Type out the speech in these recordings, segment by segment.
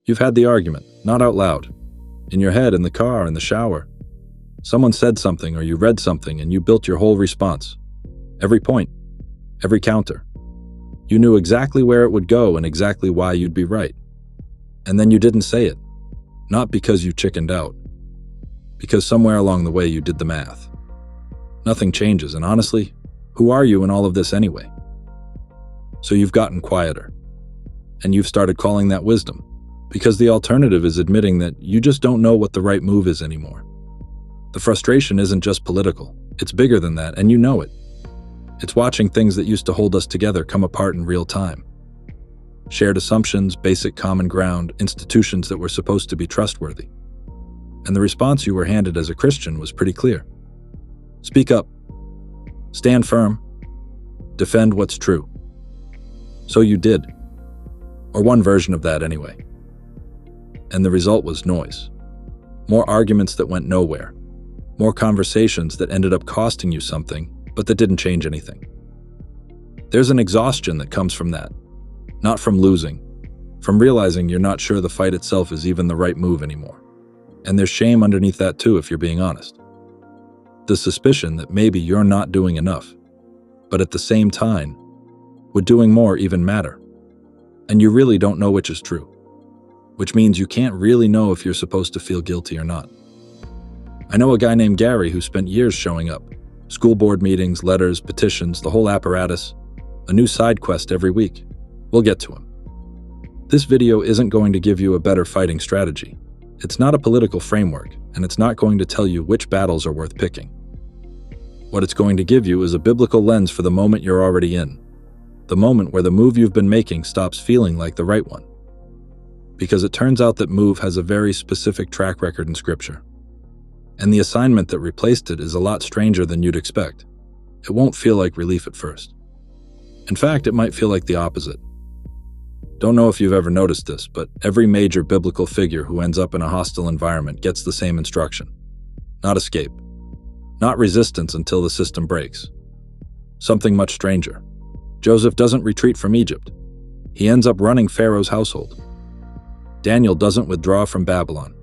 You've had the argument, not out loud. In your head, in the car, in the shower. Someone said something or you read something and you built your whole response. Every point, every counter. You knew exactly where it would go and exactly why you'd be right. And then you didn't say it. Not because you chickened out. Because somewhere along the way you did the math. Nothing changes, and honestly, who are you in all of this anyway? So you've gotten quieter. And you've started calling that wisdom. Because the alternative is admitting that you just don't know what the right move is anymore. The frustration isn't just political. It's bigger than that, and you know it. It's watching things that used to hold us together come apart in real time. Shared assumptions, basic common ground, institutions that were supposed to be trustworthy. And the response you were handed as a Christian was pretty clear. Speak up. Stand firm. Defend what's true. So you did. Or one version of that anyway. And the result was noise. More arguments that went nowhere. More conversations that ended up costing you something, but that didn't change anything. There's an exhaustion that comes from that. Not from losing. From realizing you're not sure the fight itself is even the right move anymore. And there's shame underneath that too, if you're being honest. The suspicion that maybe you're not doing enough. But at the same time, would doing more even matter? And you really don't know which is true. Which means you can't really know if you're supposed to feel guilty or not. I know a guy named Gary who spent years showing up. School board meetings, letters, petitions, the whole apparatus. A new side quest every week. We'll get to him. This video isn't going to give you a better fighting strategy. It's not a political framework, and it's not going to tell you which battles are worth picking. What it's going to give you is a biblical lens for the moment you're already in. The moment where the move you've been making stops feeling like the right one. Because it turns out that move has a very specific track record in Scripture. And the assignment that replaced it is a lot stranger than you'd expect. It won't feel like relief at first. In fact, it might feel like the opposite. Don't know if you've ever noticed this, but every major biblical figure who ends up in a hostile environment gets the same instruction. Not escape. Not resistance until the system breaks. Something much stranger. Joseph doesn't retreat from Egypt. He ends up running Pharaoh's household. Daniel doesn't withdraw from Babylon.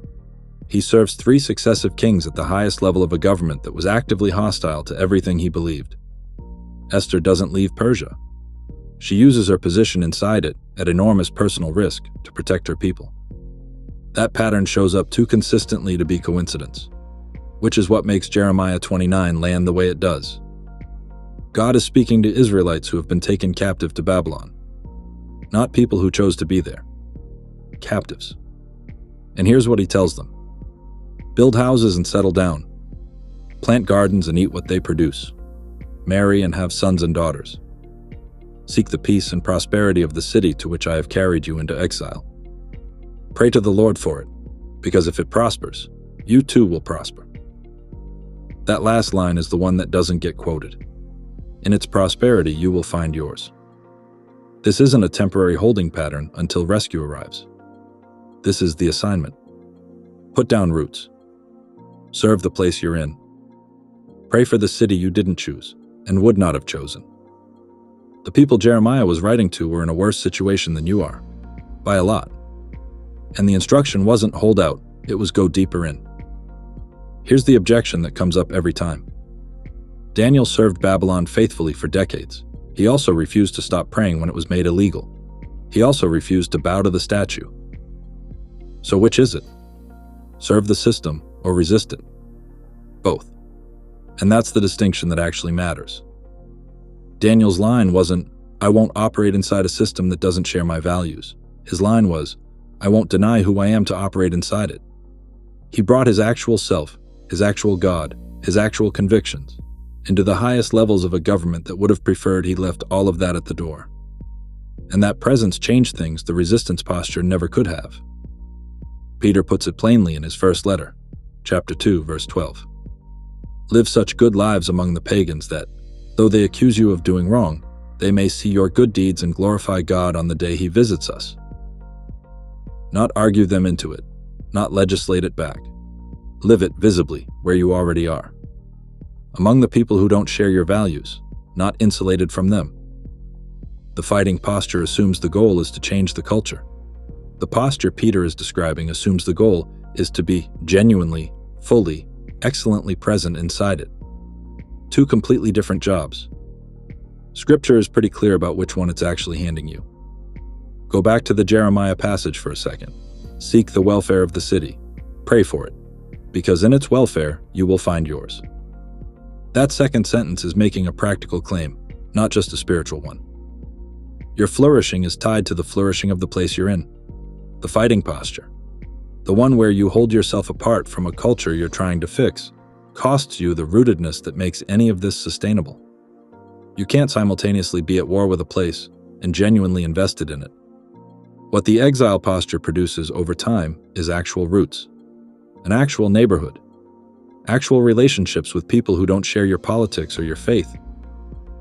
He serves 3 successive kings at the highest level of a government that was actively hostile to everything he believed. Esther doesn't leave Persia. She uses her position inside it, at enormous personal risk, to protect her people. That pattern shows up too consistently to be coincidence, which is what makes Jeremiah 29 land the way it does. God is speaking to Israelites who have been taken captive to Babylon. Not people who chose to be there. Captives. And here's what he tells them. Build houses and settle down. Plant gardens and eat what they produce. Marry and have sons and daughters. Seek the peace and prosperity of the city to which I have carried you into exile. Pray to the Lord for it, because if it prospers, you too will prosper. That last line is the one that doesn't get quoted. In its prosperity, you will find yours. This isn't a temporary holding pattern until rescue arrives. This is the assignment. Put down roots. Serve the place you're in. Pray for the city you didn't choose and would not have chosen. The people Jeremiah was writing to were in a worse situation than you are, by a lot. And the instruction wasn't hold out, it was go deeper in. Here's the objection that comes up every time. Daniel served Babylon faithfully for decades. He also refused to stop praying when it was made illegal. He also refused to bow to the statue. So which is it? Serve the system or resist it? Both. And that's the distinction that actually matters. Daniel's line wasn't, I won't operate inside a system that doesn't share my values. His line was, I won't deny who I am to operate inside it. He brought his actual self, his actual God, his actual convictions, into the highest levels of a government that would have preferred he left all of that at the door. And that presence changed things the resistance posture never could have. Peter puts it plainly in his first letter, chapter 2, verse 12. Live such good lives among the pagans that, though they accuse you of doing wrong, they may see your good deeds and glorify God on the day he visits us. Not argue them into it, not legislate it back. Live it visibly where you already are. Among the people who don't share your values, not insulated from them. The fighting posture assumes the goal is to change the culture. The posture Peter is describing assumes the goal is to be genuinely, fully, excellently present inside it. Two completely different jobs. Scripture is pretty clear about which one it's actually handing you. Go back to the Jeremiah passage for a second. Seek the welfare of the city. Pray for it, because in its welfare you will find yours. That second sentence is making a practical claim, not just a spiritual one. Your flourishing is tied to the flourishing of the place you're in. The fighting posture, the one where you hold yourself apart from a culture you're trying to fix, costs you the rootedness that makes any of this sustainable. You can't simultaneously be at war with a place and genuinely invested in it. What the exile posture produces over time is actual roots, an actual neighborhood, actual relationships with people who don't share your politics or your faith.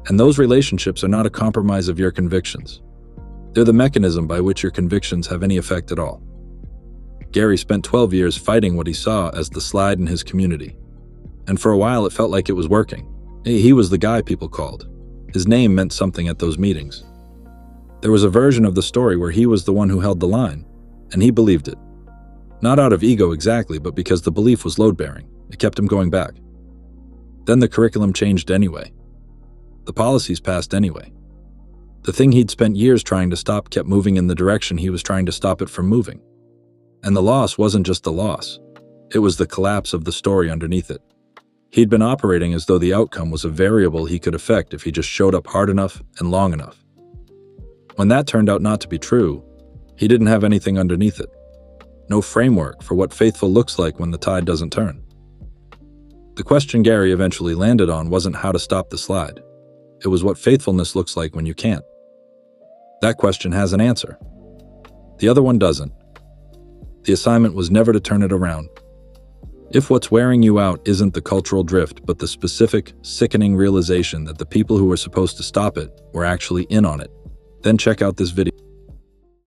And those relationships are not a compromise of your convictions. They're the mechanism by which your convictions have any effect at all. Gary spent 12 years fighting what he saw as the slide in his community. And for a while it felt like it was working. He was the guy people called. His name meant something at those meetings. There was a version of the story where he was the one who held the line, and he believed it. Not out of ego exactly, but because the belief was load-bearing. It kept him going back. Then the curriculum changed anyway. The policies passed anyway. The thing he'd spent years trying to stop kept moving in the direction he was trying to stop it from moving. And the loss wasn't just the loss. It was the collapse of the story underneath it. He'd been operating as though the outcome was a variable he could affect if he just showed up hard enough and long enough. When that turned out not to be true, he didn't have anything underneath it. No framework for what faithful looks like when the tide doesn't turn. The question Gary eventually landed on wasn't how to stop the slide. It was what faithfulness looks like when you can't. That question has an answer. The other one doesn't. The assignment was never to turn it around. If what's wearing you out isn't the cultural drift, but the specific, sickening realization that the people who were supposed to stop it were actually in on it, then check out this video.